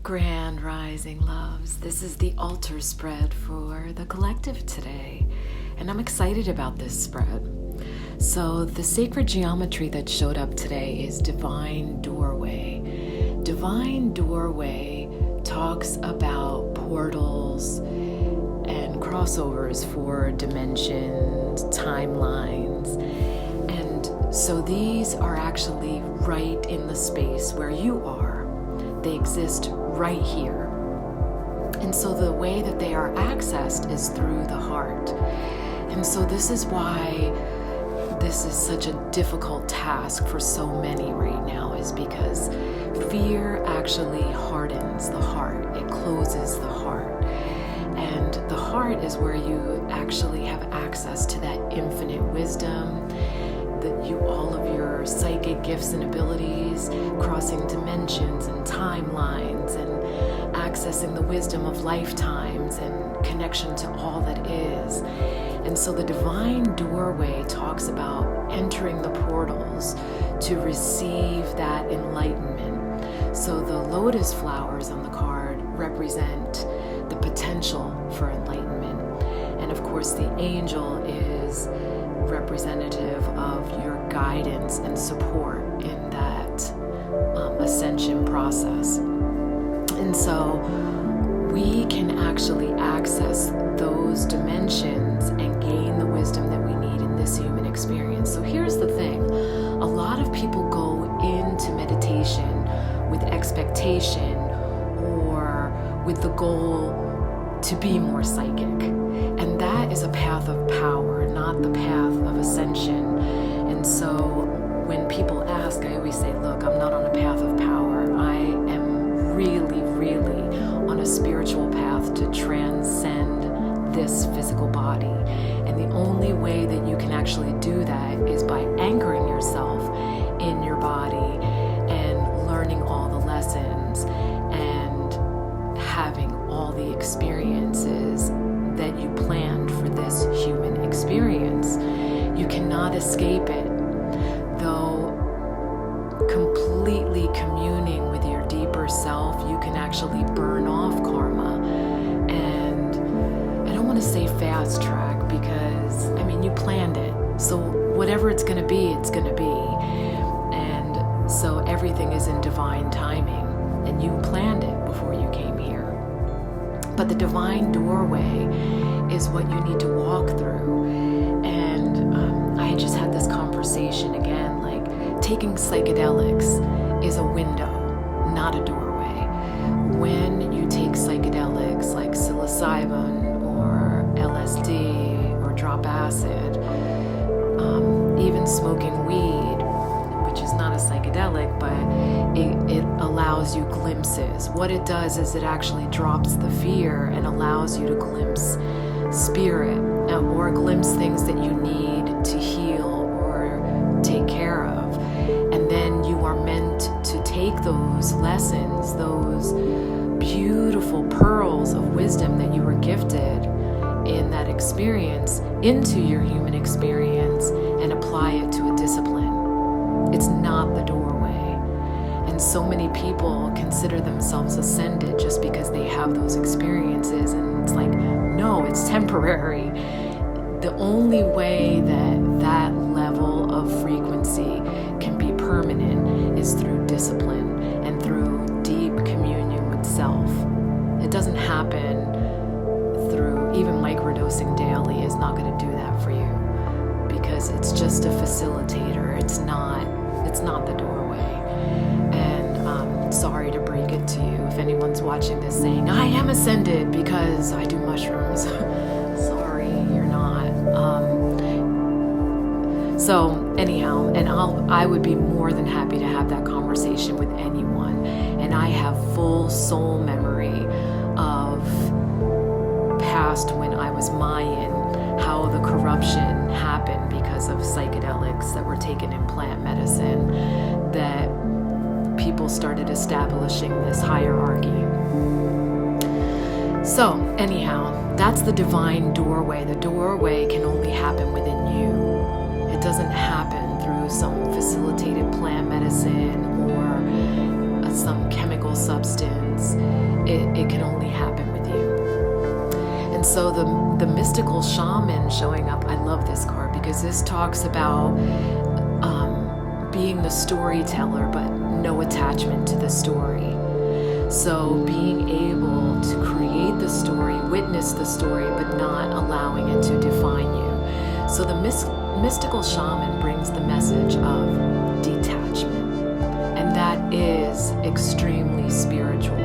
Grand Rising Loves. This is the altar spread for the collective today, and I'm excited about this spread. So the sacred geometry that showed up today is Divine Doorway. Divine Doorway talks about portals and crossovers for dimensions, timelines, and so these are actually right in the space where you are. They exist right here. And so the way that they are accessed is through the heart. And so this is why this is such a difficult task for so many right now, is because fear actually hardens the heart. It closes the heart. And the heart is where you actually have access to that infinite wisdom, all of your psychic gifts and abilities, crossing dimensions and timelines, and accessing the wisdom of lifetimes and connection to all that is. And so the Divine Doorway talks about entering the portals to receive that enlightenment. So the lotus flowers on the card represent the potential for enlightenment. And of course, the angel is representative of your guidance and support in that ascension process. And so we can actually access those dimensions and gain the wisdom that we need in this human experience. So here's the thing. A lot of people go into meditation with expectation or with the goal to be more psychic. And that is a path of power, not the path of ascension. And so when people ask, I always say, look, I'm not on a path of power. I am really, really on a spiritual path to transcend this physical body. And the only way that you can actually do that is by anchoring yourself in your body and learning all the lessons and having all the experiences that you planned for this human experience. You cannot escape it, though completely communing with your deeper self, you can actually burn off karma. And I don't want to say fast track because, you planned it. So whatever it's going to be, it's going to be. And so everything is in divine timing, and you planned it before you came here. But the Divine Doorway is what you need to walk through. And I just had this conversation again, like taking psychedelics is a window, not a doorway. When you take psychedelics like psilocybin or LSD or drop acid, even smoking weed, which is not a psychedelic, but it allows you glimpses. What it does is it actually drops the fear and allows you to glimpse spirit or glimpse things that you need to heal or take care of. And then you are meant to take those lessons, those beautiful pearls of wisdom that you were gifted in that experience, into your human experience and apply it to a discipline. It's not the doorway. And so many people consider themselves ascended just because they have those experiences. And it's like, no, it's temporary. The only way that that level of frequency can be permanent is through discipline and through deep communion with self. It doesn't happen through, even microdosing daily is not going to do that for you, because it's just a facilitator. It's not the doorway. And sorry to break it to you if anyone's watching this saying, I am ascended because I do mushrooms. Sorry, you're not. So anyhow, and I would be more than happy to have that conversation with anyone. And I have full soul memory of past when I was Mayan, how the corruption happened because of psychedelics that were taken in plant medicine, that people started establishing this hierarchy. So anyhow, that's the Divine Doorway. The doorway can only happen within you. It doesn't happen through some facilitated plant medicine or some chemical substance. it can only happen with you. And so the mystical shaman showing up, I love this card because this talks about being the storyteller, but no attachment to the story. So being able to create the story, witness the story, but not allowing it to define you. So the mystical shaman brings the message of detachment, and that is extremely spiritual.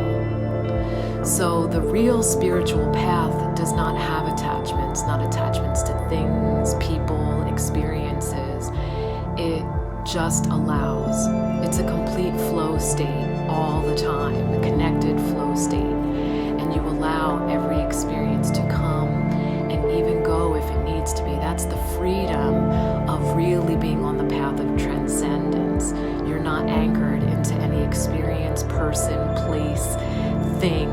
So the real spiritual path does not have attachments, not attachments to things, people, experiences. It just allows. It's a complete flow state all the time, a connected flow state. And you allow every experience to come and even go if it needs to be. That's the freedom of really being on the path of transcendence. You're not anchored into any experience, person, place, thing.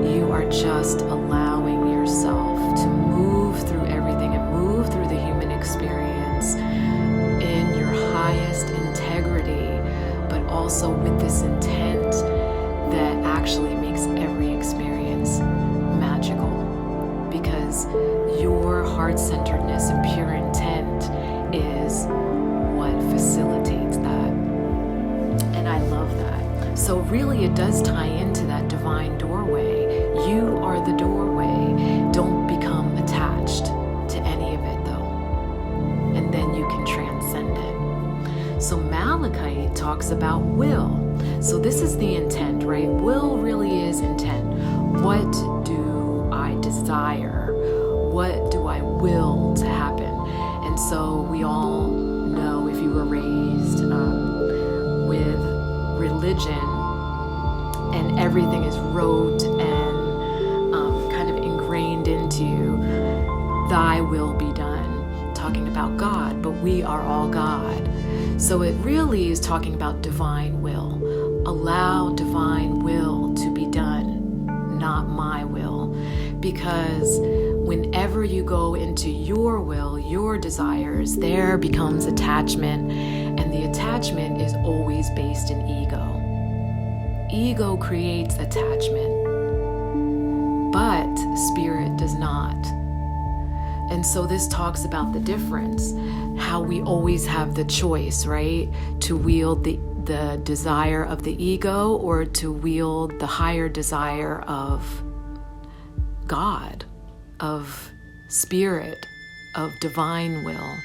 You are just allowing yourself to move through everything and move through the human experience in your highest integrity, but also with this intent that actually makes every experience magical, because your heart-centeredness and pure intent is what facilitates that. And I love that. So really it does tie into that divine doorway. You are the doorway. Don't become attached to any of it though. And then you can transcend it. So Malachite talks about will. So this is the intent, right? Will really is intent. What do I desire? What do I will to happen? And so we all know, if you were raised with religion and everything is rote and kind of ingrained into you, thy will be done, talking about God, but we are all God. So it really is talking about divine will. Allow divine will to be done, not my will. Because whenever you go into your will, your desires, there becomes attachment. And the attachment is always based in ego. Ego creates attachment, but spirit does not. And so this talks about the difference, how we always have the choice, right? To wield the desire of the ego or to wield the higher desire of God, of spirit, of divine will.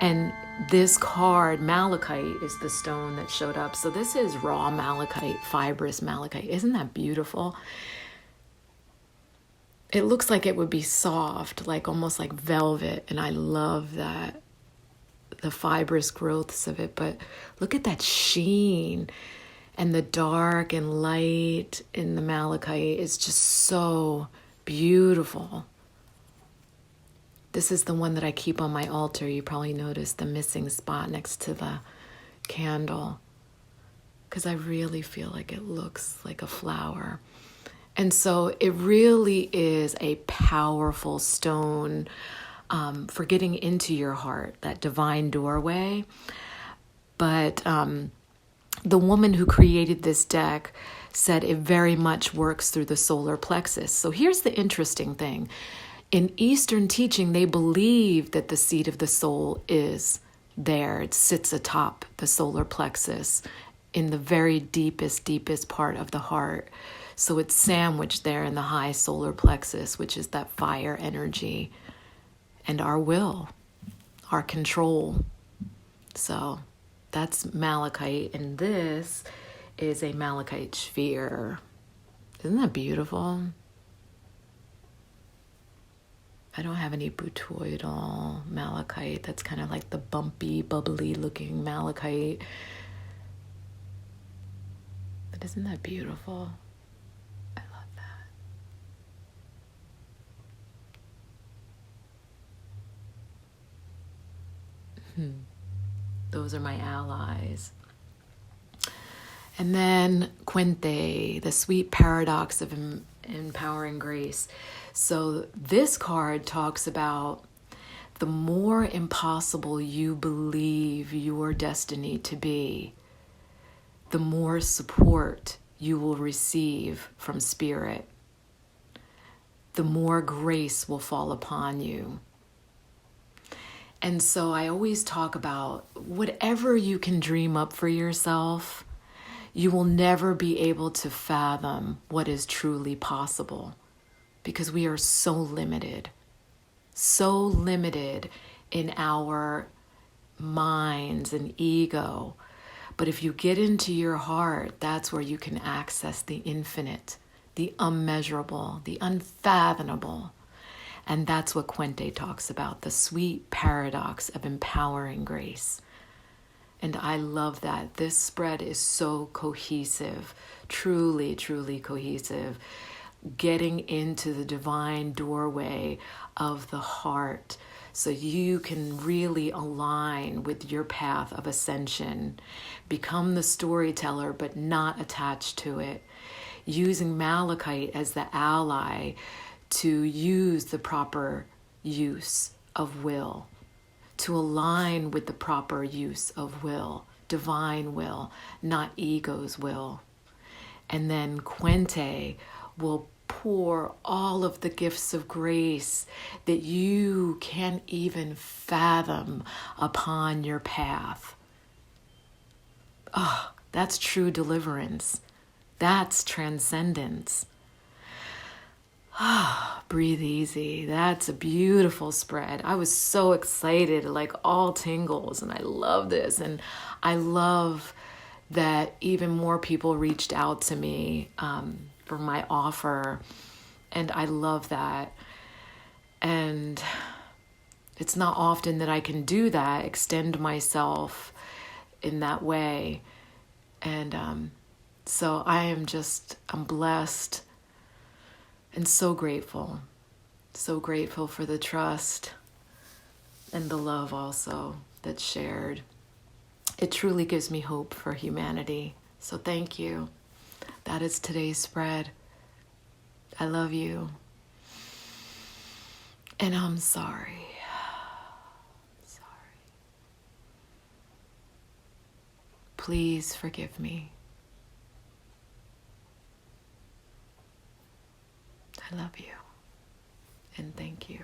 And this card, malachite, is the stone that showed up. So this is raw malachite, fibrous malachite. Isn't that beautiful? It looks like it would be soft, like almost like velvet. And I love that, the fibrous growths of it. But look at that sheen, and the dark and light in the malachite is just so beautiful. This is the one that I keep on my altar. You probably noticed the missing spot next to the candle, because I really feel like it looks like a flower. And so it really is a powerful stone for getting into your heart, that divine doorway. But the woman who created this deck said it very much works through the solar plexus. So here's the interesting thing. In Eastern teaching, they believe that the seat of the soul is there. It sits atop the solar plexus in the very deepest part of the heart. So it's sandwiched there in the high solar plexus, which is that fire energy and our will, our control. So that's malachite, and this is a malachite sphere. Isn't that beautiful? I don't have any butoidal malachite. That's kind of like the bumpy, bubbly looking malachite. But isn't that beautiful? I love that. Those are my allies. And then Quinte, the sweet paradox of empowering grace. So this card talks about the more impossible you believe your destiny to be, the more support you will receive from Spirit, the more grace will fall upon you. And so I always talk about whatever you can dream up for yourself, you will never be able to fathom what is truly possible, because we are so limited in our minds and ego. But if you get into your heart, that's where you can access the infinite, the unmeasurable, the unfathomable. And that's what Quente talks about, the sweet paradox of empowering grace. And I love that. This spread is so cohesive, truly, truly cohesive, getting into the divine doorway of the heart so you can really align with your path of ascension, become the storyteller but not attached to it, using Malachite as the ally to use the proper use of will, to align with the proper use of will, divine will, not ego's will. And then Quente will pour all of the gifts of grace that you can't even fathom upon your path. Oh, that's true deliverance. That's transcendence. Breathe easy. That's a beautiful spread. I was so excited, like all tingles, and I love this. And I love that even more people reached out to me for my offer. And I love that. And it's not often that I can do that, extend myself in that way. And so I'm blessed and so grateful for the trust and the love also that's shared. It truly gives me hope for humanity. So thank you. That is today's spread. I love you. And I'm sorry. Please forgive me. I love you. And thank you.